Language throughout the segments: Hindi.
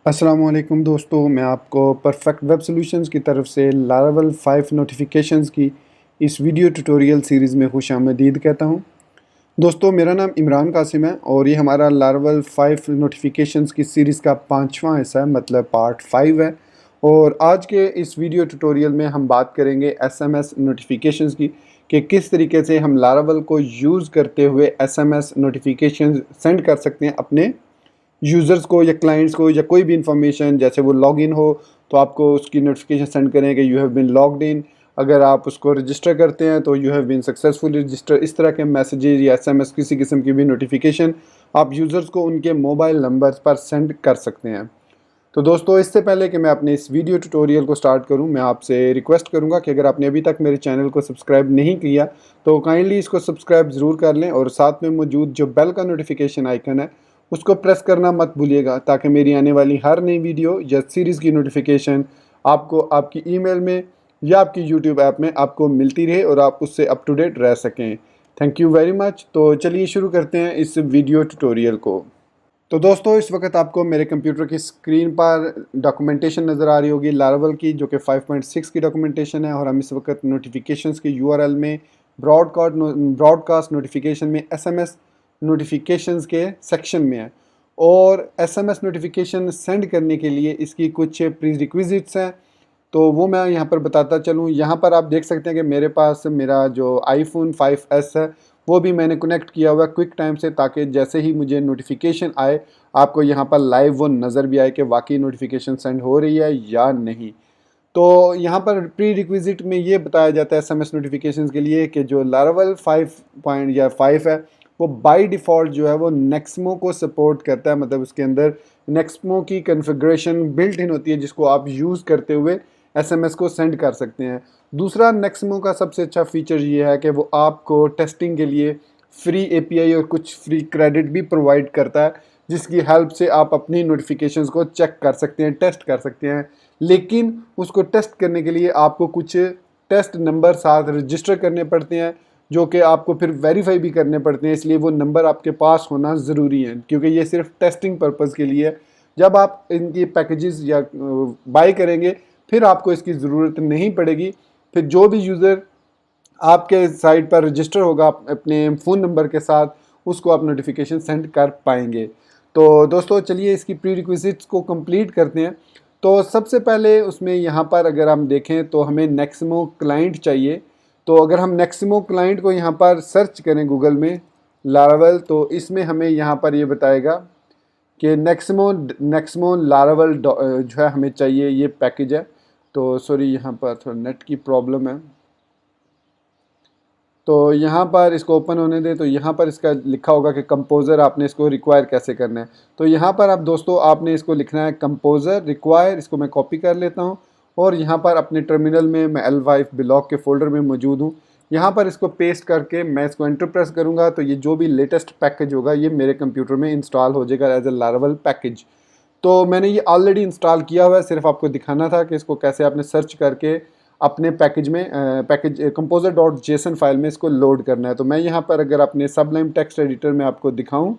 अस्सलामुअलैकुम दोस्तों, मैं आपको परफेक्ट वेब सॉल्यूशंस की तरफ से लारावेल 5 नोटिफिकेशंस की इस वीडियो ट्यूटोरियल सीरीज़ में खुशामदीद कहता हूं। दोस्तों, मेरा नाम इमरान कासिम है और ये हमारा लारावेल 5 नोटिफिकेशंस की सीरीज़ का 5वां हिस्सा है, मतलब पार्ट 5 है। और आज के इस वीडियो ट्यूटोरियल में हम बात करेंगे एसएमएस नोटिफिकेशंस की कि किस तरीके से हम लारावेल को यूज़ करते हुए एसएमएस नोटिफिकेशन सेंड कर सकते हैं अपने यूज़र्स को या क्लाइंट्स को, या कोई भी इंफॉर्मेशन, जैसे वो लॉगिन हो तो आपको उसकी नोटिफिकेशन सेंड करें कि you have been logged in. अगर आप उसको रजिस्टर करते हैं तो you have been successfully register. इस तरह के मैसेजेस या एसएमएस, किसी किस्म की भी नोटिफिकेशन आप यूज़र्स को उनके मोबाइल नंबर पर सेंड कर सकते हैं। तो दोस्तों, इससे पहले कि मैं अपने इस वीडियो ट्यूटोरियल को स्टार्ट करूं, मैं आपसे रिक्वेस्ट करूंगा कि अगर आपने अभी तक मेरे चैनल को सब्सक्राइब नहीं किया तो काइंडली इसको सब्सक्राइब ज़रूर कर लें और साथ में मौजूद जो बेल का नोटिफिकेशन आइकन है उसको प्रेस करना मत भूलिएगा, ताकि मेरी आने वाली हर नई वीडियो या सीरीज़ की नोटिफिकेशन आपको आपकी ईमेल में या आपकी यूट्यूब ऐप में आपको मिलती रहे और आप उससे अप टू डेट रह सकें। Thank you very much. तो चलिए शुरू करते हैं इस वीडियो ट्यूटोरियल को। तो दोस्तों, इस वक्त आपको मेरे कंप्यूटर की स्क्रीन पर डॉक्यूमेंटेशन नज़र आ रही होगी लारावेल की, जो कि 5.6 की डॉक्यूमेंटेशन है। और हम इस वक्त नोटिफिकेशंस के यूआरएल में ब्रॉडकास्ट नोटिफिकेशन में एसएमएस नोटिफिकेशंस के सेक्शन में है। और एसएमएस नोटिफिकेशन सेंड करने के लिए इसकी कुछ प्रीरिक्विजिट्स हैं, तो वो मैं यहाँ पर बताता चलूँ। यहाँ पर आप देख सकते हैं कि मेरे पास मेरा जो आईफोन 5S है वो भी मैंने कनेक्ट किया हुआ है क्विक टाइम से, ताकि जैसे ही मुझे नोटिफिकेशन आए आपको यहाँ पर लाइव वो नज़र भी आए कि वाकई नोटिफिकेशन सेंड हो रही है या नहीं। तो यहाँ पर प्री रिक्विजिट में ये बताया जाता है एसएमएस नोटिफिकेशंस के लिए कि जो लारावेल 5 है वो बाय डिफ़ॉल्ट जो है वो नेक्समो को सपोर्ट करता है। मतलब उसके अंदर नेक्समो की कॉन्फ़िगरेशन बिल्ट इन होती है, जिसको आप यूज़ करते हुए एसएमएस को सेंड कर सकते हैं। दूसरा, नेक्समो का सबसे अच्छा फीचर ये है कि वो आपको टेस्टिंग के लिए फ्री एपीआई और कुछ फ्री क्रेडिट भी प्रोवाइड करता है, जिसकी हेल्प से आप अपनी नोटिफिकेशंस को चेक कर सकते हैं, टेस्ट कर सकते हैं। लेकिन उसको टेस्ट करने के लिए आपको कुछ टेस्ट नंबर साथ रजिस्टर करने पड़ते हैं, जो कि आपको फिर वेरीफाई भी करने पड़ते हैं। इसलिए वो नंबर आपके पास होना ज़रूरी है, क्योंकि ये सिर्फ टेस्टिंग पर्पज़ के लिए है। जब आप इनकी पैकेजेस या बाय करेंगे फिर आपको इसकी ज़रूरत नहीं पड़ेगी। फिर जो भी यूज़र आपके साइट पर रजिस्टर होगा अपने फ़ोन नंबर के साथ, उसको आप नोटिफिकेशन सेंड कर पाएंगे। तो दोस्तों, चलिए इसकी प्री रिक्विजिट्स को कंप्लीट करते हैं। तो सबसे पहले उसमें यहाँ पर अगर हम देखें तो हमें नेक्समो क्लाइंट चाहिए। तो अगर हम नेक्समो क्लाइंट को यहाँ पर सर्च करें गूगल में लारावेल, तो इसमें हमें यहाँ पर ये बताएगा कि नेक्समो लारावेल जो है हमें चाहिए, ये पैकेज है। तो सॉरी, यहाँ पर थोड़ा नेट की प्रॉब्लम है, तो यहाँ पर इसको ओपन होने दें। तो यहाँ पर इसका लिखा होगा कि कंपोज़र आपने इसको रिक्वायर कैसे करना है। तो यहाँ पर आप दोस्तों आपने इसको लिखना है कंपोज़र रिक्वायर। इसको मैं कॉपी कर लेता हूँ और यहाँ पर अपने टर्मिनल में मैं L5 ब्लॉक के फोल्डर में मौजूद हूँ। यहाँ पर इसको पेस्ट करके मैं इसको एंटर प्रेस करूँगा तो ये जो भी लेटेस्ट पैकेज होगा ये मेरे कंप्यूटर में इंस्टॉल हो जाएगा एज ए लारावेल पैकेज। तो मैंने ये ऑलरेडी इंस्टॉल किया हुआ है, सिर्फ आपको दिखाना था कि इसको कैसे आपने सर्च करके अपने पैकेज में कंपोजर डॉट जेसन फाइल में इसको लोड करना है। तो मैं यहाँ पर अगर अपने सबलाइम टेक्स्ट एडिटर में आपको दिखाऊं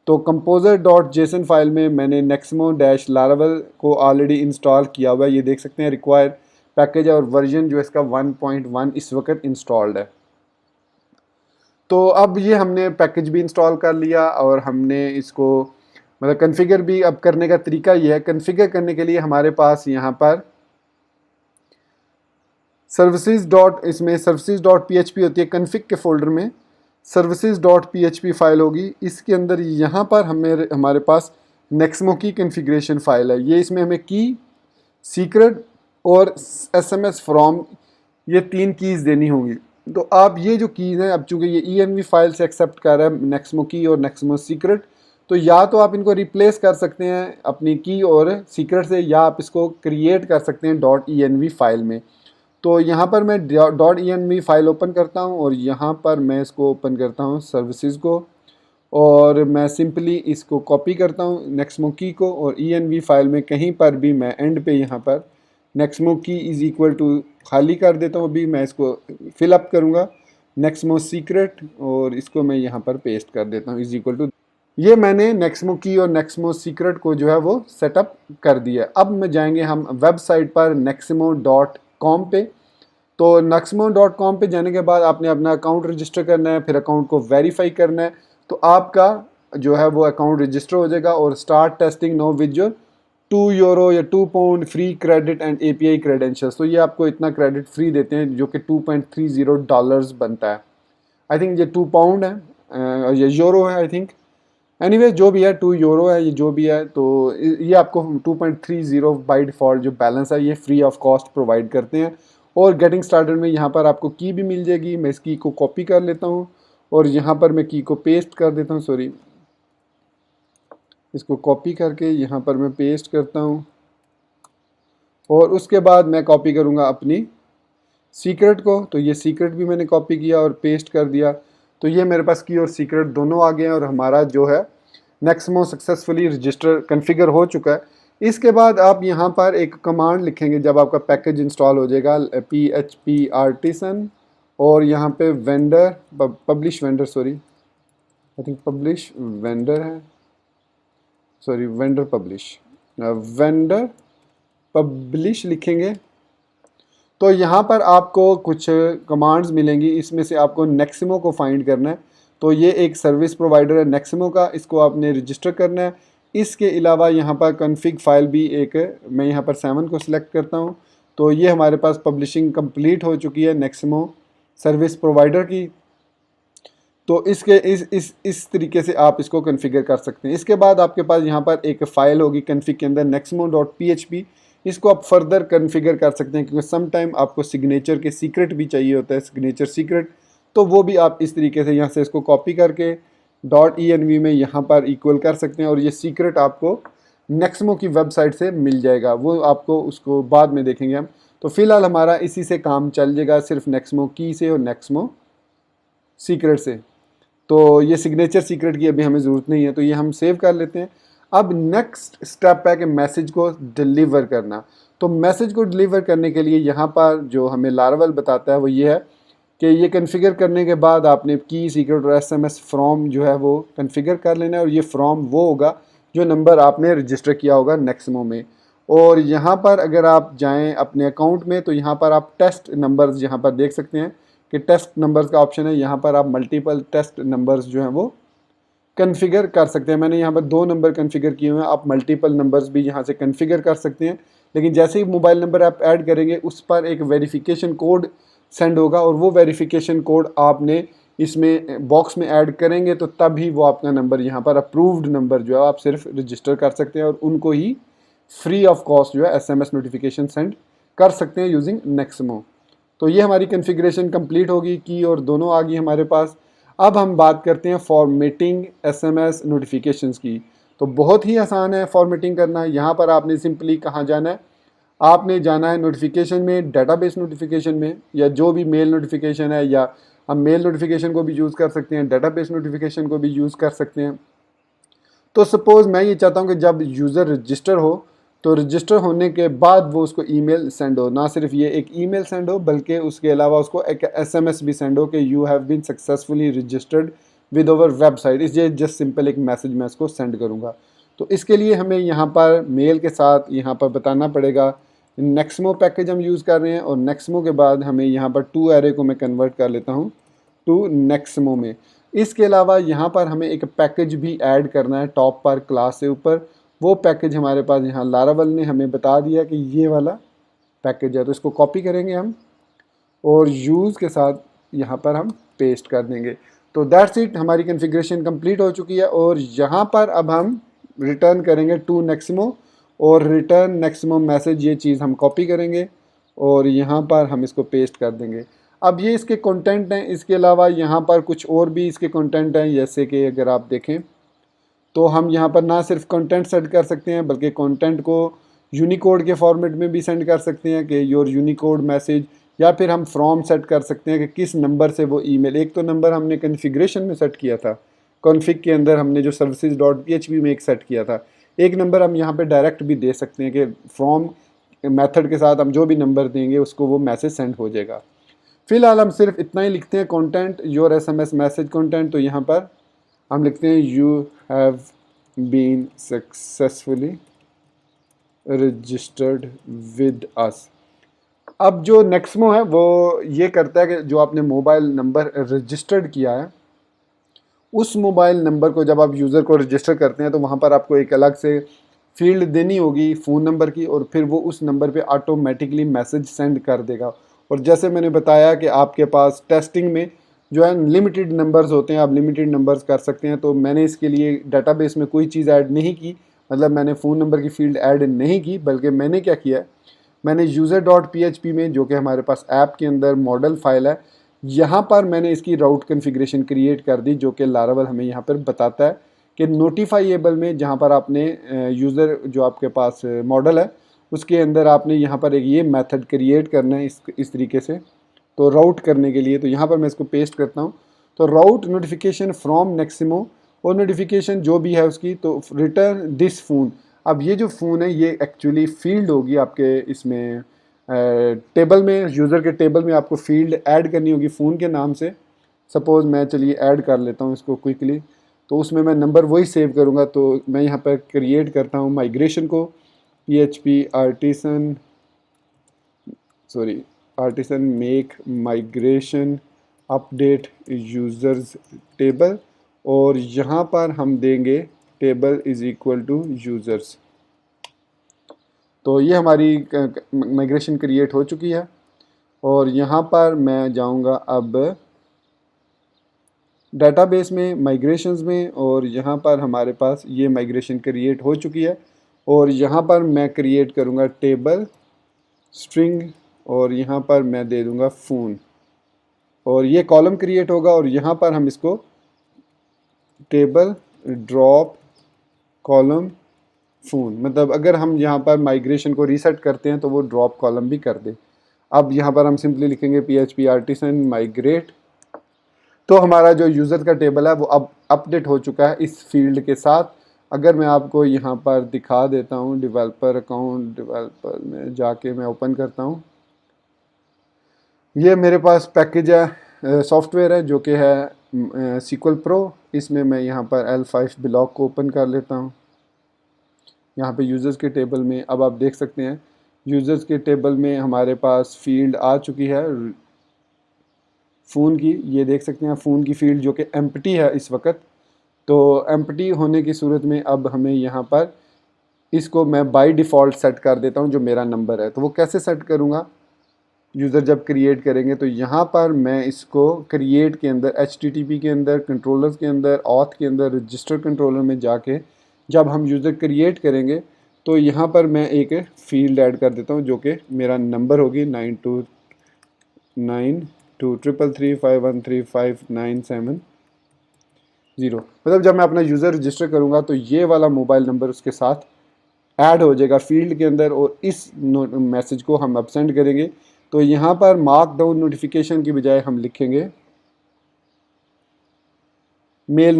तो कंपोजर डॉट जेसन फाइल में मैंने नेक्समो डैश लारावेल को ऑलरेडी इंस्टॉल किया हुआ है। ये देख सकते हैं रिक्वायर्ड पैकेज है और वर्जन जो इसका 1.1 इस वक्त इंस्टॉल्ड है। तो अब ये हमने पैकेज भी इंस्टॉल कर लिया और हमने इसको मतलब कन्फिगर भी अब करने का तरीका ये है। कन्फिगर करने के लिए हमारे पास यहाँ पर इसमें सर्विसेज डॉट पी होती है, कन्फिग के फोल्डर में सर्विसेज डॉट पी फाइल होगी। इसके अंदर यहाँ पर हमारे पास नेक्समो की कन्फिग्रेशन फाइल है। ये इसमें हमें की, सीक्रेट और एसएमएस फ्रॉम, ये 3 कीज़ देनी होंगी। तो आप ये जो कीज़ हैं, अब चूँकि ये ENV फाइल से एक्सेप्ट कर रहा है नेक्समो की और नेक्समो सीक्रेट, तो या तो आप इनको रिप्लेस कर सकते हैं अपनी की और सीक्रेट से, या आप इसको क्रिएट कर सकते हैं .env फाइल में। तो यहाँ पर मैं .env फाइल ओपन करता हूँ और यहाँ पर मैं इसको ओपन करता हूँ सर्विसेज को, और मैं सिंपली इसको कॉपी करता हूँ नेक्समो की को, और env फाइल में कहीं पर भी मैं एंड पे यहाँ पर नेक्समो की इज़ इक्वल टू खाली कर देता हूँ। अभी मैं इसको फिल अप करूँगा नेक्समो सीक्रेट और इसको मैं यहाँ पर पेस्ट कर देता हूँ इज़ इक्वल टू। ये मैंने नेक्समो की और नेक्समो सीक्रेट को जो है वो सेटअप कर दिया। अब मैं जाएंगे हम वेबसाइट पर nexmo.com पे। तो nexmo.com पे जाने के बाद आपने अपना अकाउंट रजिस्टर करना है, फिर अकाउंट को वेरीफाई करना है। तो आपका जो है वो अकाउंट रजिस्टर हो जाएगा और start testing now with your €2 या £2 free credit and API credentials. तो ये आपको इतना क्रेडिट फ्री देते हैं जो कि $2.30 बनता है। आई थिंक ये £2 है या यूरो है आई थिंक। एनीवे जो भी है €2 है, ये जो भी है। तो ये आपको 2.30 बाई डिफ़ॉल्ट जो बैलेंस है ये फ्री ऑफ कॉस्ट प्रोवाइड करते हैं। और गेटिंग स्टार्टेड में यहाँ पर आपको की भी मिल जाएगी। मैं इस की को कॉपी कर लेता हूँ और यहाँ पर मैं की को पेस्ट कर देता हूँ, सॉरी, इसको कॉपी करके यहाँ पर मैं पेस्ट करता हूँ। और उसके बाद मैं कॉपी करूँगा अपनी सीक्रेट को। तो ये सीक्रेट भी मैंने कॉपी किया और पेस्ट कर दिया। तो ये मेरे पास की और सीक्रेट दोनों आ गए हैं और हमारा जो है नेक्समो सक्सेसफुली रजिस्टर कॉन्फ़िगर हो चुका है। इसके बाद आप यहाँ पर एक कमांड लिखेंगे जब आपका पैकेज इंस्टॉल हो जाएगा, PHP आर्टिसन, और यहाँ पे vendor publish vendor, sorry I think publish vendor है, सॉरी वेंडर पब्लिश लिखेंगे। तो यहाँ पर आपको कुछ कमांड्स मिलेंगी, इसमें से आपको नेक्समो को फाइंड करना है। तो ये एक सर्विस प्रोवाइडर है नेक्समो का, इसको आपने रजिस्टर करना है। इसके अलावा यहाँ पर कॉन्फ़िग फाइल भी एक, मैं यहाँ पर 7 को सिलेक्ट करता हूँ। तो ये हमारे पास पब्लिशिंग कंप्लीट हो चुकी है नेक्समो सर्विस प्रोवाइडर की। तो इसके इस तरीके से आप इसको कॉन्फ़िगर कर सकते हैं। इसके बाद आपके पास यहाँ पर एक फ़ाइल होगी कॉन्फ़िग के अंदर nexmo.php। इसको आप फर्दर कॉन्फ़िगर कर सकते हैं क्योंकि सम टाइम आपको सिग्नेचर के सीक्रेट भी चाहिए होता है, सिग्नेचर सीक्रेट। तो वो भी आप इस तरीके से यहाँ से इसको कॉपी करके .env में यहाँ पर इक्वल कर सकते हैं और ये सीक्रेट आपको नेक्समो की वेबसाइट से मिल जाएगा। वो आपको उसको बाद में देखेंगे हम। तो फिलहाल हमारा इसी से काम चल जाएगा, सिर्फ नेक्समो की से और नेक्समो सीक्रेट से। तो ये सिग्नेचर सीक्रेट की अभी हमें ज़रूरत नहीं है, तो ये हम सेव कर लेते हैं। अब नेक्स्ट स्टेप है कि मैसेज को डिलीवर करना। तो मैसेज को डिलीवर करने के लिए यहाँ पर जो हमें लारावेल बताता है वो ये है कि ये कॉन्फ़िगर करने के बाद आपने की सीक्रेट और SMS फ्रॉम जो है वो कॉन्फ़िगर कर लेना है। और ये फ्रॉम वो होगा जो नंबर आपने रजिस्टर किया होगा नेक्समो में। और यहाँ पर अगर आप जाएँ अपने अकाउंट में तो यहाँ पर आप टेस्ट नंबर्स यहाँ पर देख सकते हैं कि टेस्ट नंबर्स का ऑप्शन है। यहाँ पर आप मल्टीपल टेस्ट नंबर्स जो हैं वो कॉन्फ़िगर कर सकते हैं। मैंने यहाँ पर 2 नंबर कॉन्फ़िगर किए हुए हैं, आप मल्टीपल नंबर्स भी यहाँ से कॉन्फ़िगर कर सकते हैं। लेकिन जैसे ही मोबाइल नंबर आप ऐड करेंगे उस पर एक वेरिफिकेशन कोड सेंड होगा और वो वेरिफिकेशन कोड आपने इसमें बॉक्स में ऐड करेंगे तो तभी वो आपका नंबर यहाँ पर अप्रूव्ड नंबर जो है आप सिर्फ रजिस्टर कर सकते हैं और उनको ही फ्री ऑफ कॉस्ट जो है SMS नोटिफिकेशन सेंड कर सकते हैं यूजिंग नेक्समो। तो ये हमारी कॉन्फ़िगरेशन कंप्लीट होगी, की और दोनों आ गई हमारे पास। अब हम बात करते हैं फॉर्मेटिंग SMS नोटिफिकेशंस की। तो बहुत ही आसान है फॉर्मेटिंग करना। यहाँ पर आपने सिंपली कहाँ जाना है, आपने जाना है नोटिफिकेशन में, डेटाबेस नोटिफिकेशन में, या जो भी मेल नोटिफिकेशन है, या हम मेल नोटिफिकेशन को भी यूज़ कर सकते हैं, डेटाबेस नोटिफिकेशन को भी यूज़ कर सकते हैं। तो सपोज़ मैं ये चाहता हूँ कि जब यूज़र रजिस्टर हो तो रजिस्टर होने के बाद वो उसको ईमेल सेंड हो, ना सिर्फ ये एक ईमेल सेंड हो बल्कि उसके अलावा उसको एक SMS भी सेंड हो कि you have been successfully registered with our website. इस ये जस्ट सिंपल एक मैसेज मैं इसको सेंड करूँगा। तो इसके लिए हमें यहाँ पर मेल के साथ यहाँ पर बताना पड़ेगा नेक्समो पैकेज हम यूज़ कर रहे हैं और नेक्समो के बाद हमें यहाँ पर टू एरे को मैं कन्वर्ट कर लेता हूँ टू नेक्समो में। इसके अलावा यहाँ पर हमें एक पैकेज भी ऐड करना है टॉप पर क्लास से ऊपर। वो पैकेज हमारे पास यहाँ लारावेल ने हमें बता दिया कि ये वाला पैकेज है। तो इसको कॉपी करेंगे हम और यूज़ के साथ यहाँ पर हम पेस्ट कर देंगे। तो दैट्स इट, हमारी कॉन्फ़िगरेशन कंप्लीट हो चुकी है। और यहाँ पर अब हम रिटर्न करेंगे टू नेक्समो और रिटर्न नेक्समो मैसेज, ये चीज़ हम कॉपी करेंगे और यहाँ पर हम इसको पेस्ट कर देंगे। अब ये इसके कंटेंट हैं। इसके अलावा यहाँ पर कुछ और भी इसके कंटेंट हैं, जैसे कि अगर आप देखें तो हम यहाँ पर ना सिर्फ कंटेंट सेंड कर सकते हैं बल्कि कंटेंट को यूनिकोड के फॉर्मेट में भी सेंड कर सकते हैं कि योर यूनिकोड मैसेज, या फिर हम फ्रॉम सेट कर सकते हैं कि किस नंबर से वो ईमेल। एक तो नंबर हमने कॉन्फ़िगरेशन में सेट किया था, कॉन्फ़िग के अंदर हमने जो services.php में एक सेट किया था। एक नंबर हम यहाँ पे डायरेक्ट भी दे सकते हैं कि फ्रॉम मेथड के साथ हम जो भी नंबर देंगे उसको वो मैसेज सेंड हो जाएगा। फिलहाल हम सिर्फ इतना ही लिखते हैं content your SMS message content. तो यहाँ पर हम लिखते हैं you have been successfully registered with us. अब जो नेक्स्मो है वो ये करता है कि जो आपने मोबाइल नंबर रजिस्टर्ड किया है, उस मोबाइल नंबर को जब आप यूज़र को रजिस्टर करते हैं तो वहाँ पर आपको एक अलग से फील्ड देनी होगी फ़ोन नंबर की, और फिर वो उस नंबर पे ऑटोमेटिकली मैसेज सेंड कर देगा। और जैसे मैंने बताया कि आपके पास टेस्टिंग में जो है लिमिटेड नंबर्स होते हैं, आप लिमिटेड नंबर्स कर सकते हैं। तो मैंने इसके लिए डाटाबेस में कोई चीज़ ऐड नहीं की, मतलब मैंने फ़ोन नंबर की फ़ील्ड ऐड नहीं की, बल्कि मैंने क्या किया है, मैंने user.php में, जो कि हमारे पास ऐप के अंदर मॉडल फाइल है, यहाँ पर मैंने इसकी राउट कॉन्फ़िगरेशन क्रिएट कर दी, जो कि लारावल हमें यहाँ पर बताता है कि नोटिफाइएबल में जहाँ पर आपने यूज़र जो आपके पास मॉडल है उसके अंदर आपने यहाँ पर एक ये मेथड क्रिएट करना है इस तरीके से। तो राउट करने के लिए तो यहाँ पर मैं इसको पेस्ट करता हूँ। तो राउट नोटिफिकेशन फ्रॉम नेक्सिमो, और नोटिफिकेशन जो भी है उसकी, तो रिटर्न दिस फ़ोन। अब ये जो फ़ोन है ये एक्चुअली फील्ड होगी आपके इसमें टेबल में, यूज़र के टेबल में आपको फील्ड ऐड करनी होगी फ़ोन के नाम से। सपोज़ मैं चलिए ऐड कर लेता हूँ इसको क्विकली, तो उसमें मैं नंबर वही सेव करूँगा। तो मैं यहाँ पर क्रिएट करता हूँ माइग्रेशन को, PHP artisan make migration update users table, और यहाँ पर हम देंगे table is equal to users. तो ये हमारी माइग्रेशन क्रिएट हो चुकी है, और यहाँ पर मैं जाऊँगा अब डाटाबेस में, माइग्रेशंस में, और यहाँ पर हमारे पास ये माइग्रेशन क्रिएट हो चुकी है। और यहाँ पर मैं क्रिएट करूँगा टेबल स्ट्रिंग, और यहाँ पर मैं दे दूँगा फ़ोन, और ये कॉलम क्रिएट होगा। और यहाँ पर हम इसको टेबल ड्रॉप कॉलम फ़ोन, मतलब अगर हम यहाँ पर माइग्रेशन को रीसेट करते हैं तो वो ड्रॉप कॉलम भी कर दे। अब यहाँ पर हम सिंपली लिखेंगे PHP आर्टिसन माइग्रेट। तो हमारा जो यूज़र का टेबल है वो अब अपडेट हो चुका है इस फील्ड के साथ। अगर मैं आपको यहाँ पर दिखा देता हूँ, डेवलपर अकाउंट, डेवलपर में जाके मैं ओपन करता हूँ, ये मेरे पास पैकेज है, सॉफ्टवेयर है जो कि है SQL Pro। इसमें मैं यहाँ पर L5 ब्लॉक को ओपन कर लेता हूँ। यहाँ पे यूज़र्स के टेबल में अब आप देख सकते हैं, यूज़र्स के टेबल में हमारे पास फील्ड आ चुकी है फ़ोन की। ये देख सकते हैं फ़ोन की फील्ड जो कि एम्प्टी है इस वक्त। तो एम्प्टी होने की सूरत में अब हमें यहाँ पर इसको मैं बाय डिफ़ॉल्ट सेट कर देता हूँ जो मेरा नंबर है। तो वो कैसे सेट करूँगा, यूज़र जब क्रिएट करेंगे तो यहाँ पर मैं इसको क्रिएट के अंदर, HTTP के अंदर, कंट्रोलर्स के अंदर, ऑथ के अंदर, रजिस्टर कंट्रोलर में जाके जब हम यूज़र क्रिएट करेंगे तो यहाँ पर मैं एक फील्ड ऐड कर देता हूँ जो कि मेरा नंबर होगी 92933335135970। मतलब जब मैं अपना यूज़र रजिस्टर करूँगा तो ये वाला मोबाइल नंबर उसके साथ ऐड हो जाएगा फील्ड के अंदर, और इस मैसेज को हम अब सेंड करेंगे। तो यहाँ पर मार्क डाउन नोटिफिकेशन की बजाय हम लिखेंगे मेल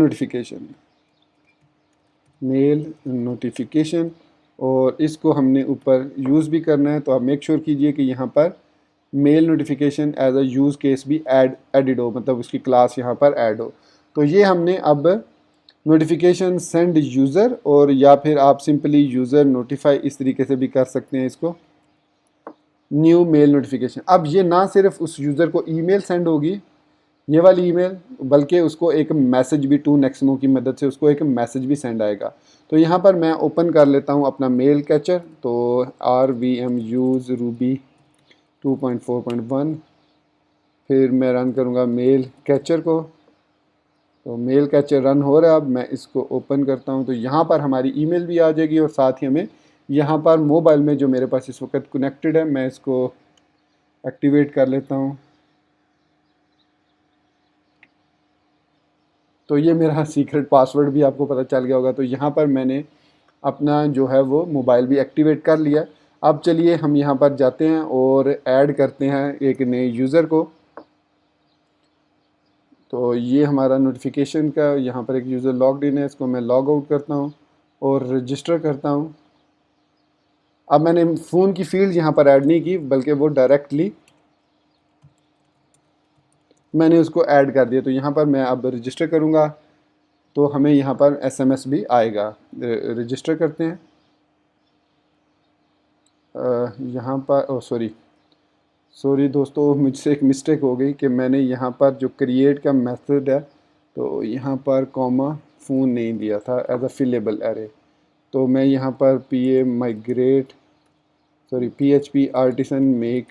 नोटिफिकेशन, और इसको हमने ऊपर यूज़ भी करना है। तो आप मेक श्योर कीजिए कि यहाँ पर mail notification as a use case भी एडिड हो, मतलब उसकी क्लास यहाँ पर ऐड हो। तो ये हमने अब नोटिफिकेशन सेंड यूज़र, और या फिर आप सिंपली यूज़र नोटिफाई इस तरीके से भी कर सकते हैं इसको, न्यू मेल नोटिफिकेशन। अब ये ना सिर्फ उस यूज़र को ईमेल सेंड होगी ये वाली ईमेल, बल्कि उसको एक मैसेज भी टू नेक्सिमो की मदद से उसको एक मैसेज भी सेंड आएगा। तो यहाँ पर मैं ओपन कर लेता हूँ अपना मेल कैचर। तो RVM यूज़ रूबी 2.4.1, फिर मैं रन करूँगा मेल कैचर को। तो मेल कैचर रन हो रहा है। अब मैं इसको ओपन करता हूँ तो यहाँ पर हमारी ईमेल भी आ जाएगी, और साथ ही हमें यहाँ पर मोबाइल में जो मेरे पास इस वक्त कनेक्टेड है मैं इसको एक्टिवेट कर लेता हूँ। तो ये मेरा सीक्रेट पासवर्ड भी आपको पता चल गया होगा। तो यहाँ पर मैंने अपना जो है वो मोबाइल भी एक्टिवेट कर लिया। अब चलिए हम यहाँ पर जाते हैं और ऐड करते हैं एक नए यूज़र को। तो ये हमारा नोटिफिकेशन का यहाँ पर एक यूज़र लॉग्ड इन है, इसको मैं लॉग आउट करता हूँ और रजिस्टर करता हूँ। अब मैंने फ़ोन की फील्ड यहाँ पर ऐड नहीं की, बल्कि वो डायरेक्टली मैंने उसको ऐड कर दिया। तो यहाँ पर मैं अब रजिस्टर करूँगा। तो हमें यहाँ पर SMS भी आएगा। रजिस्टर करते हैं। यहाँ पर सॉरी दोस्तों, मुझसे एक मिस्टेक हो गई कि मैंने यहाँ पर जो क्रिएट का मेथड है तो यहाँ पर कॉमा फ़ोन नहीं दिया था एज अ फिलेबल एरे। तो मैं यहाँ पर PHP artisan make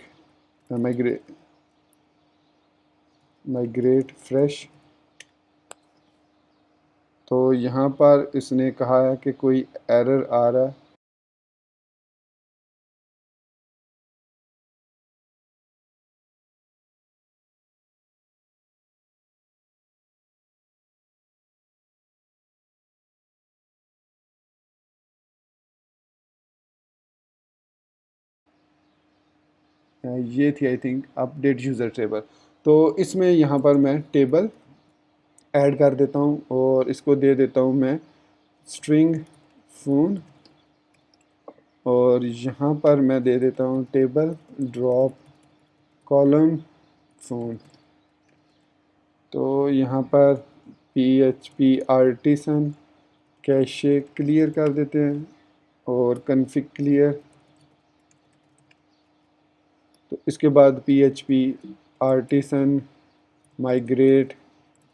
migrate fresh. तो यहाँ पर इसने कहा है कि कोई एरर आ रहा है। ये थी I think update user table. तो इसमें यहाँ पर मैं टेबल ऐड कर देता हूँ और इसको दे देता हूँ मैं स्ट्रिंग फ़ोन, और यहाँ पर मैं दे देता हूँ टेबल ड्रॉप कॉलम फ़ोन। तो यहाँ पर PHP आर्टिसन कैशे क्लियर कर देते हैं और कन्फिग क्लियर। तो इसके बाद PHP आर्टिसन माइग्रेट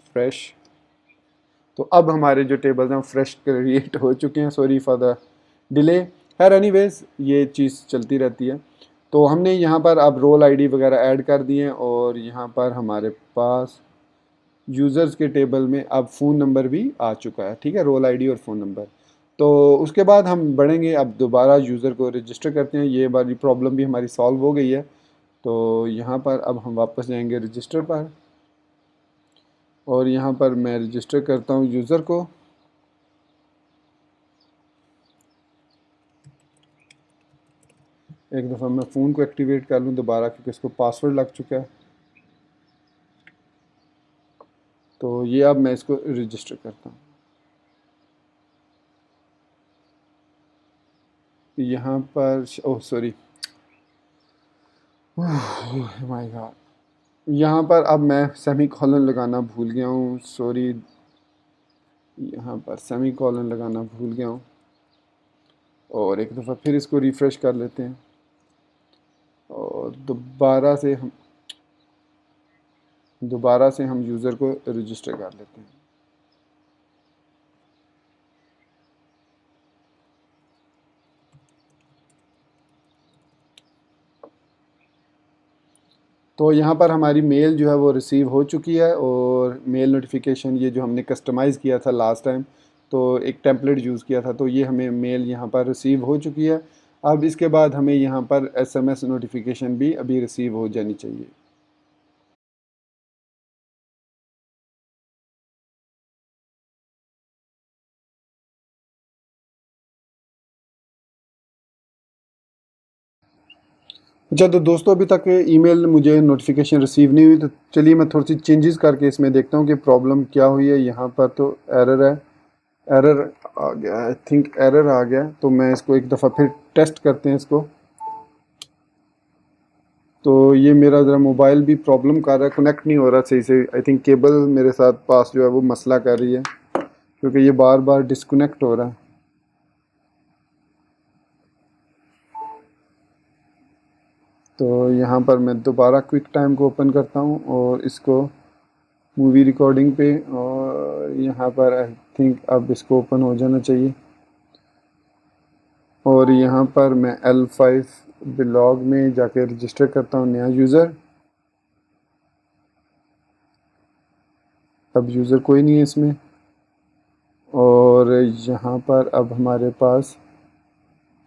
फ्रेश। तो अब हमारे जो टेबल्स हैं फ्रेश क्रिएट हो चुके हैं। Sorry for the delay. खैर एनीवेज ये चीज़ चलती रहती है। तो हमने यहाँ पर अब रोल आईडी वगैरह ऐड कर दिए हैं और यहाँ पर हमारे पास यूज़र्स के टेबल में अब फ़ोन नंबर भी आ चुका है। ठीक है, रोल आईडी और फ़ोन नंबर। तो उसके बाद हम बढ़ेंगे, अब दोबारा यूज़र को रजिस्टर करते हैं। ये वाली प्रॉब्लम भी हमारी सॉल्व हो गई है। तो यहाँ पर अब हम वापस जाएंगे रजिस्टर पर और यहाँ पर मैं रजिस्टर करता हूँ यूज़र को। एक दफ़ा मैं फ़ोन को एक्टिवेट कर लूँ दोबारा, क्योंकि इसको पासवर्ड लग चुका है। तो ये अब मैं इसको रजिस्टर करता हूँ। यहाँ पर ओह सॉरी, माय गॉड, यहाँ पर अब मैं सेमी कॉलन लगाना भूल गया हूँ। सॉरी, यहाँ पर सेमी कॉलन लगाना भूल गया हूँ। और एक दफ़ा फिर इसको रिफ़्रेश कर लेते हैं और दोबारा से हम यूज़र को रजिस्टर कर लेते हैं। तो यहाँ पर हमारी मेल जो है वो रिसीव हो चुकी है और मेल नोटिफिकेशन, ये जो हमने कस्टमाइज़ किया था लास्ट टाइम, तो एक टेम्पलेट यूज़ किया था, तो ये हमें मेल यहाँ पर रिसीव हो चुकी है। अब इसके बाद हमें यहाँ पर SMS नोटिफिकेशन भी अभी रिसीव हो जानी चाहिए। अच्छा, तो दोस्तों अभी तक ईमेल मुझे नोटिफिकेशन रिसीव नहीं हुई, तो चलिए मैं थोड़ी सी चेंजेस करके इसमें देखता हूँ कि प्रॉब्लम क्या हुई है। यहाँ पर तो एरर है, एरर आ गया, आई थिंक एरर आ गया। तो मैं इसको एक दफ़ा फिर टेस्ट करते हैं इसको। तो ये मेरा ज़रा मोबाइल भी प्रॉब्लम कर रहा है, कनेक्ट नहीं हो रहा सही से। आई थिंक केबल मेरे साथ पास जो है वो मसला कर रही है, क्योंकि ये बार बार डिस्कनेक्ट हो रहा है। तो यहाँ पर मैं दोबारा क्विक टाइम को ओपन करता हूँ और इसको मूवी रिकॉर्डिंग पे, और यहाँ पर आई थिंक अब इसको ओपन हो जाना चाहिए। और यहाँ पर मैं L5 ब्लॉग में जाके रजिस्टर करता हूँ नया यूज़र। अब यूज़र कोई नहीं है इसमें, और यहाँ पर अब हमारे पास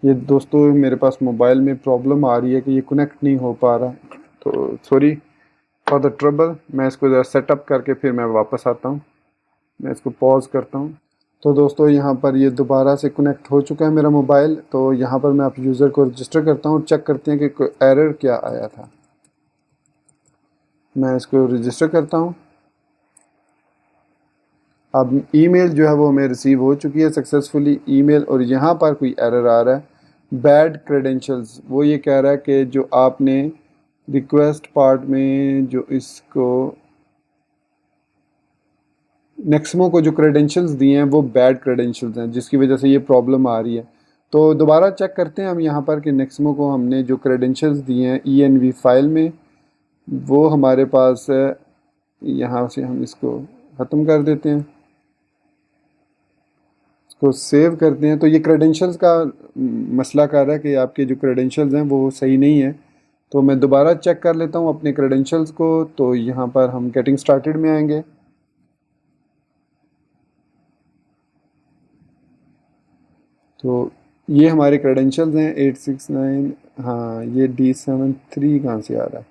ये दोस्तों मेरे पास मोबाइल में प्रॉब्लम आ रही है कि ये कनेक्ट नहीं हो पा रहा। तो सॉरी फॉर द ट्रबल। मैं इसको ज़रा सेटअप करके फिर मैं वापस आता हूँ। मैं इसको पॉज करता हूँ। तो दोस्तों यहाँ पर ये दोबारा से कनेक्ट हो चुका है मेरा मोबाइल। तो यहाँ पर मैं आप यूज़र को रजिस्टर करता हूँ, चेक करते हैं कि कोई एरर क्या आया था। मैं इसको रजिस्टर करता हूँ। अब ईमेल जो है वो हमें रिसीव हो चुकी है सक्सेसफुली ईमेल, और यहाँ पर कोई एरर आ रहा है, बैड क्रेडेंशियल्स। वो ये कह रहा है कि जो आपने रिक्वेस्ट पार्ट में जो इसको नेक्समो को जो क्रेडेंशियल्स दिए हैं वो बैड क्रेडेंशियल्स हैं, जिसकी वजह से ये प्रॉब्लम आ रही है। तो दोबारा चेक करते हैं हम यहाँ पर कि नेक्समो को हमने जो क्रेडेंशियल्स दिए हैं ENV फाइल में वो हमारे पास है। यहाँ से हम इसको ख़त्म कर देते हैं, इसको सेव करते हैं। तो ये क्रेडेंशियल्स का मसला कर रहा है कि आपके जो क्रेडेंशियल्स हैं वो सही नहीं है। तो मैं दोबारा चेक कर लेता हूँ अपने क्रेडेंशियल्स को। तो यहाँ पर हम गेटिंग स्टार्टेड में आएंगे। तो ये हमारे क्रेडेंशियल्स हैं 869। हाँ, ये D73 कहाँ से आ रहा है,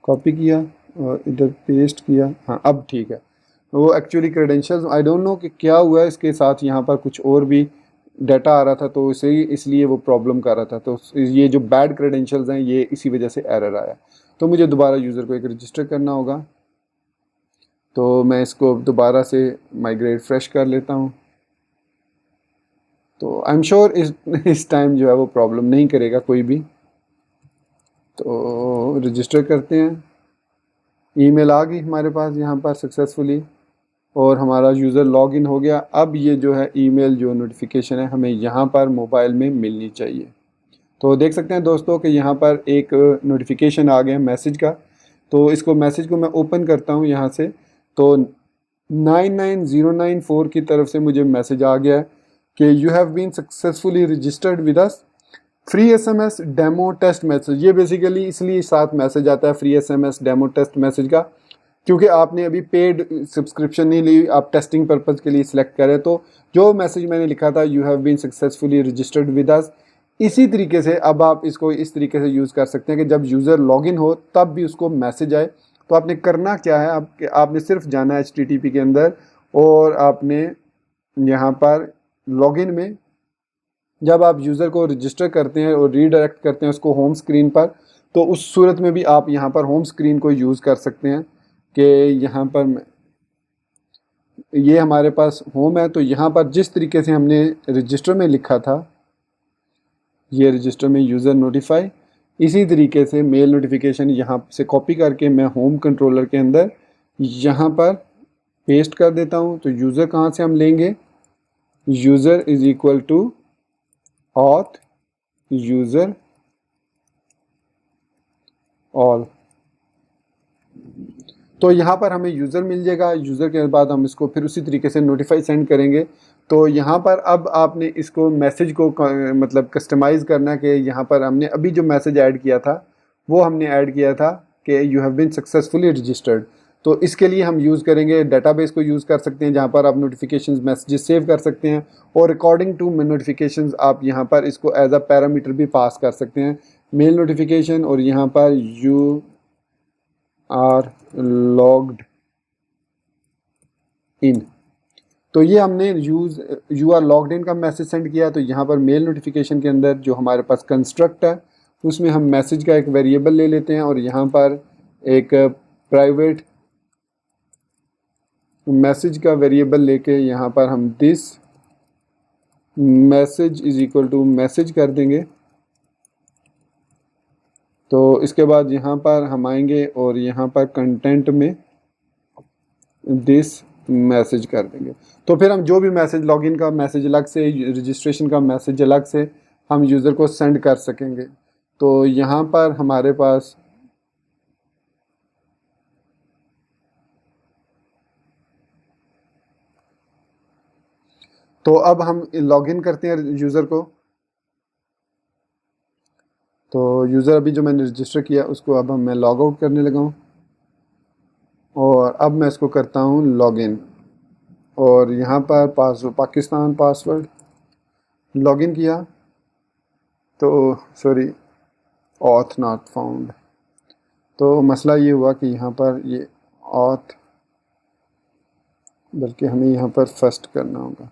कॉपी किया और इधर पेस्ट किया। हाँ, अब ठीक है। वो actually credentials, I don't know कि क्या हुआ है, इसके साथ यहाँ पर कुछ और भी डाटा आ रहा था, तो इसलिए वो प्रॉब्लम कर रहा था। तो ये जो बैड क्रेडेंशियल्स हैं ये इसी वजह से एरर आया। तो मुझे दोबारा यूज़र को एक रजिस्टर करना होगा। तो मैं इसको दोबारा से माइग्रेट फ्रेश कर लेता हूँ। तो आई एम श्योर इस टाइम जो है वो प्रॉब्लम नहीं करेगा कोई भी। तो रजिस्टर करते हैं। ईमेल आ गई हमारे पास यहाँ पर सक्सेसफुली और हमारा यूज़र लॉगिन हो गया। अब ये जो है ईमेल जो नोटिफिकेशन है हमें यहाँ पर मोबाइल में मिलनी चाहिए। तो देख सकते हैं दोस्तों कि यहाँ पर एक नोटिफिकेशन आ गया मैसेज का। तो इसको मैसेज को मैं ओपन करता हूँ यहाँ से। तो 99094 की तरफ से मुझे मैसेज आ गया है कि you have been successfully registered with us, free SMS demo test message. ये बेसिकली इसलिए साथ मैसेज आता है free SMS demo test message का, क्योंकि आपने अभी पेड सब्सक्रिप्शन नहीं ली, आप टेस्टिंग पर्पज़ के लिए सिलेक्ट करें। तो जो मैसेज मैंने लिखा था you have been successfully registered with us, इसी तरीके से अब आप इसको इस तरीके से यूज़ कर सकते हैं कि जब यूज़र लॉगिन हो तब भी उसको मैसेज आए। तो आपने करना क्या है, आपने सिर्फ जाना है HTTP के अंदर और आपने यहाँ पर लॉगिन में जब आप यूज़र को रजिस्टर करते हैं और रीडायरेक्ट करते हैं उसको होम स्क्रीन पर, तो उस सूरत में भी आप यहाँ पर होम स्क्रीन को यूज़ कर सकते हैं कि यहाँ पर ये हमारे पास होम है। तो यहाँ पर जिस तरीके से हमने रजिस्टर में लिखा था, ये रजिस्टर में यूज़र नोटिफाई, इसी तरीके से मेल नोटिफिकेशन यहाँ से कॉपी करके मैं होम कंट्रोलर के अंदर यहाँ पर पेस्ट कर देता हूँ। तो यूज़र कहाँ से हम लेंगे, user is equal to auth user all. तो यहाँ पर हमें यूज़र मिल जाएगा। यूज़र के बाद हम इसको फिर उसी तरीके से नोटिफाई सेंड करेंगे। तो यहाँ पर अब आपने इसको मैसेज को मतलब कस्टमाइज़ करना कि यहाँ पर हमने अभी जो मैसेज ऐड किया था वो हमने ऐड किया था कि you have been successfully registered. तो इसके लिए हम यूज़ करेंगे डेटाबेस को यूज़ कर सकते हैं, जहाँ पर आप नोटिफिकेशंस मैसेजेस सेव कर सकते हैं और अकॉर्डिंग टू नोटिफिकेशंस आप यहाँ पर इसको एज अ पैरामीटर भी पास कर सकते हैं, मेल नोटिफिकेशन। और यहाँ पर यू आर लॉग्ड इन, तो ये हमने यू आर लॉग्ड इन का मैसेज सेंड किया। तो यहाँ पर मेल नोटिफिकेशन के अंदर जो हमारे पास कंस्ट्रक्ट है उसमें हम मैसेज का एक वेरिएबल ले लेते हैं और यहाँ पर एक प्राइवेट मैसेज का वेरिएबल लेके यहाँ पर हम this message is equal to message कर देंगे। तो इसके बाद यहाँ पर हम आएंगे और यहाँ पर कंटेंट में दिस मैसेज कर देंगे। तो फिर हम जो भी मैसेज लॉगिन का मैसेज अलग से, रजिस्ट्रेशन का मैसेज अलग से हम यूज़र को सेंड कर सकेंगे। तो यहाँ पर हमारे पास तो अब हम लॉगिन करते हैं यूज़र को। तो यूज़र अभी जो मैंने रजिस्टर किया उसको अब मैं लॉग आउट करने लगा हूँ और अब मैं इसको करता हूँ लॉगिन। और यहाँ पर पाकिस्तान पासवर्ड लॉगिन किया तो सॉरी ऑथ नॉट फाउंड। तो मसला ये हुआ कि यहाँ पर ये ऑथ, बल्कि हमें यहाँ पर फर्स्ट करना होगा।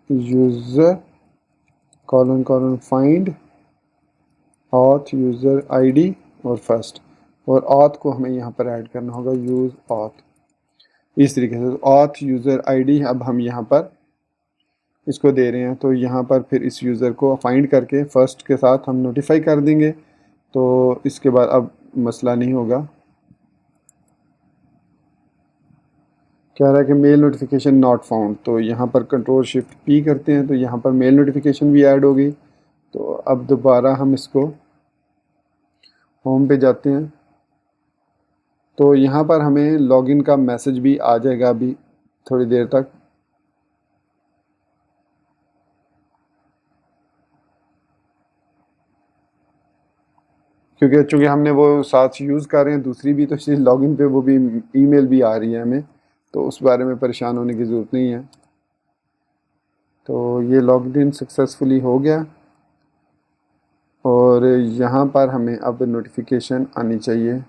User colon find auth user ID और फर्स्ट, और ऑथ को हमें यहाँ पर ऐड करना होगा यूज़ ऑथ, इस तरीके से ऑथ यूज़र आईडी अब हम यहाँ पर इसको दे रहे हैं। तो यहाँ पर फिर इस यूज़र को फाइंड करके फर्स्ट के साथ हम नोटिफाई कर देंगे तो इसके बाद अब मसला नहीं होगा। कह रहा है कि मेल नोटिफिकेशन नॉट फाउंड, तो यहाँ पर कंट्रोल शिफ्ट पी करते हैं तो यहाँ पर मेल नोटिफिकेशन भी ऐड हो गई। तो अब दोबारा हम इसको होम पे जाते हैं तो यहाँ पर हमें लॉगिन का मैसेज भी आ जाएगा अभी थोड़ी देर तक। क्योंकि चूँकि हमने वो साथ यूज़ कर रहे हैं दूसरी भी, तो इसलिए लॉगिन पे वो भी ईमेल भी आ रही है हमें, तो उस बारे में परेशान होने की ज़रूरत नहीं है। तो ये लॉगिन सक्सेसफुली हो गया और यहाँ पर हमें अब नोटिफिकेशन आनी चाहिए।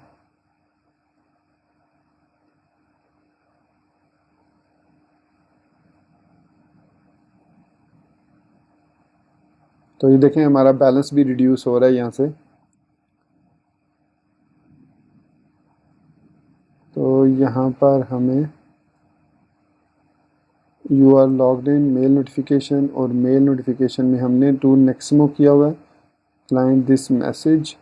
तो ये देखें हमारा बैलेंस भी रिड्यूस हो रहा है यहाँ से। तो यहाँ पर हमें you are logged in mail notification, और मेल नोटिफिकेशन में हमने टू नेक्सिमो किया हुआ है, क्लाइंट दिस मैसेज।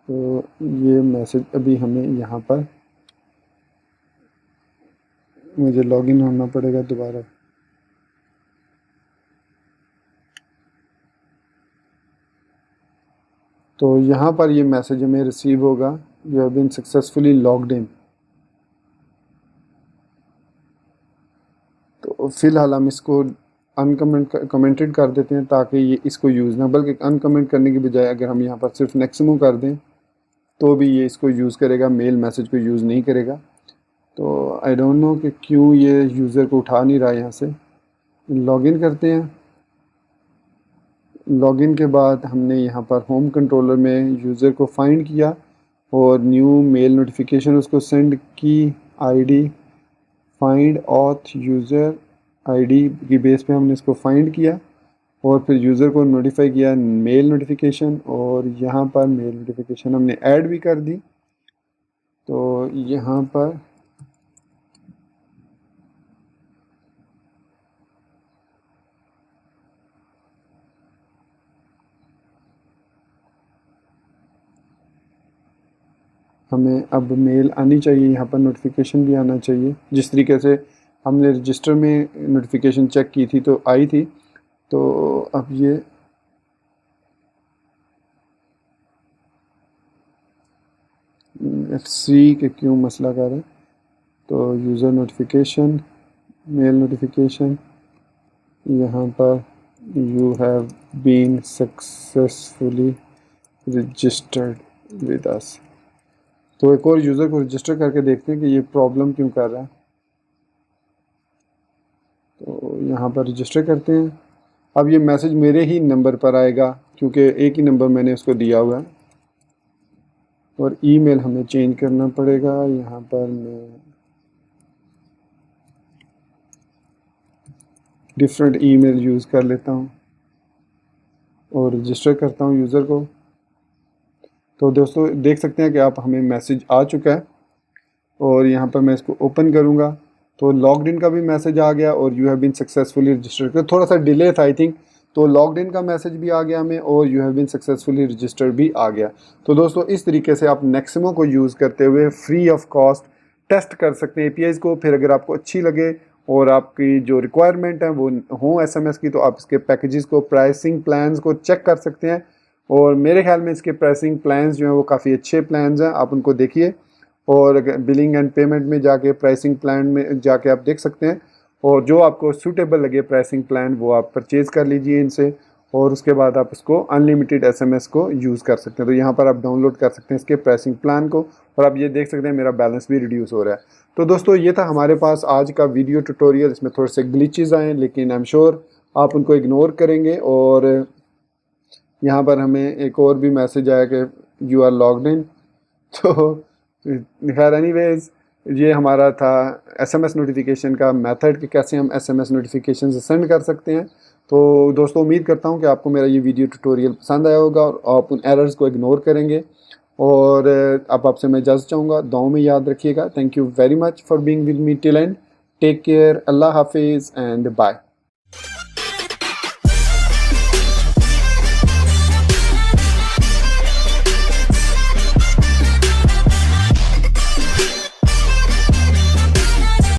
तो ये मैसेज अभी हमें यहाँ पर मुझे लॉगिन होना पड़ेगा दोबारा। तो यहाँ पर ये मैसेज हमें रिसीव होगा, you have been successfully logged in. तो फ़िलहाल हम इसको कमेंटेड कर देते हैं ताकि ये इसको यूज़ ना, बल्कि अनकमेंट करने की बजाय अगर हम यहाँ पर सिर्फ नेक्सिमो कर दें तो भी ये इसको यूज़ करेगा, मेल मैसेज को यूज़ नहीं करेगा। तो आई डोंट नो कि क्यों ये यूज़र को उठा नहीं रहा है। यहाँ से लॉगिन करते हैं। लॉगिन के बाद हमने यहाँ पर होम कंट्रोलर में यूज़र को फाइंड किया और न्यू मेल नोटिफिकेशन उसको सेंड की। ID find auth user, ID की बेस पे हमने इसको फाइंड किया और फिर यूज़र को नोटिफाई किया मेल नोटिफिकेशन, और यहाँ पर मेल नोटिफिकेशन हमने ऐड भी कर दी। तो यहाँ पर हमें अब मेल आनी चाहिए, यहाँ पर नोटिफिकेशन भी आना चाहिए। जिस तरीके से हमने रजिस्टर में नोटिफिकेशन चेक की थी तो आई थी, तो अब ये सी के क्यों मसला कर रहा है। तो यूज़र नोटिफिकेशन, मेल नोटिफिकेशन, यहाँ पर you have been successfully registered with us. तो एक और यूज़र को रजिस्टर करके देखते हैं कि ये प्रॉब्लम क्यों कर रहा है। तो यहाँ पर रजिस्टर करते हैं। अब ये मैसेज मेरे ही नंबर पर आएगा क्योंकि एक ही नंबर मैंने उसको दिया हुआ है, और ईमेल हमें चेंज करना पड़ेगा। यहाँ पर मैं डिफरेंट ईमेल यूज़ कर लेता हूँ और रजिस्टर करता हूँ यूज़र को। तो दोस्तों देख सकते हैं कि आप हमें मैसेज आ चुका है और यहाँ पर मैं इसको ओपन करूँगा तो लॉग्ड इन का भी मैसेज आ गया और you have been successfully registered. थोड़ा सा डिले था आई थिंक, तो लॉग्ड इन का मैसेज भी आ गया हमें और you have been successfully registered भी आ गया। तो दोस्तों इस तरीके से आप नेक्सिमो को यूज़ करते हुए फ्री ऑफ कॉस्ट टेस्ट कर सकते हैं एपीआईज़ को। फिर अगर आपको अच्छी लगे और आपकी जो रिक्वायरमेंट है वो हो एसएमएस की, तो आप इसके पैकेजेस को, प्राइसिंग प्लान्स को चेक कर सकते हैं। और मेरे ख्याल में इसके प्राइसिंग प्लान्स जो हैं वो काफ़ी अच्छे प्लान्स हैं, आप उनको देखिए और बिलिंग एंड पेमेंट में जाके प्राइसिंग प्लान में जाके आप देख सकते हैं, और जो आपको सूटेबल लगे प्राइसिंग प्लान वो आप परचेज़ कर लीजिए इनसे, और उसके बाद आप इसको अनलिमिटेड एसएमएस को यूज़ कर सकते हैं। तो यहाँ पर आप डाउनलोड कर सकते हैं इसके प्राइसिंग प्लान को, और आप ये देख सकते हैं मेरा बैलेंस भी रिड्यूस हो रहा है। तो दोस्तों ये था हमारे पास आज का वीडियो ट्यूटोरियल। इसमें थोड़े से ग्लिचेस आए लेकिन आई एम श्योर आप उनको इग्नोर करेंगे। और यहाँ पर हमें एक और भी मैसेज आया कि यू आर लॉग्ड इन। तो खैर एनीवेज ये हमारा था एसएमएस नोटिफिकेशन का मेथड कि कैसे हम एसएमएस नोटिफिकेशन से सेंड कर सकते हैं। तो दोस्तों उम्मीद करता हूँ कि आपको मेरा ये वीडियो ट्यूटोरियल पसंद आया होगा और आप उन एरर्स को इग्नोर करेंगे। और अब आपसे मैं इजाज़त चाहूँगा, दुआओं में याद रखिएगा। Thank you very much for being with me till end. Take care, अल्लाह हाफिज़ एंड बाय।